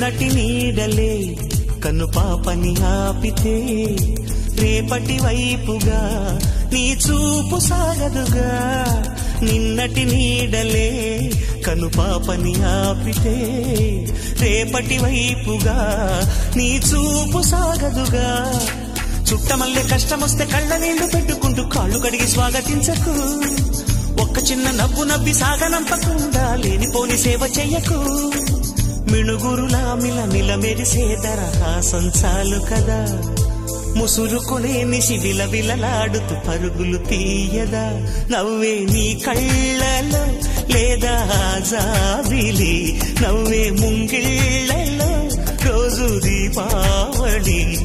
నిన్నటి నీడలే కను పాపని ఆపితే రేపటి వైపుగా నీ చూపు సాగదుగా. నిన్నటి నీడలే కను పాపని ఆపితే రేపటి వైపుగా నీ చూపు సాగదుగా. చుట్టమల్లే కష్టమొస్తే కళ్ళ నీళ్లు పెట్టుకుంటూ కాళ్ళు కడిగి స్వాగతించకు. ఒక్క చిన్న నవ్వు నవ్వి సాగనంపకుండా లేనిపోని సేవ చెయ్యకు. మిణుగురులా మిలమిల మెరిసే దరహాసం చాలు కదా. ముసురుకునే నిశి విలవిలలాడుతూ పరుగులు తీయదా. నవ్వే నీ కళ్ళలో లేదా జాబిలి, నవ్వే ముంగిళ్ళలో రోజు దీపావళి.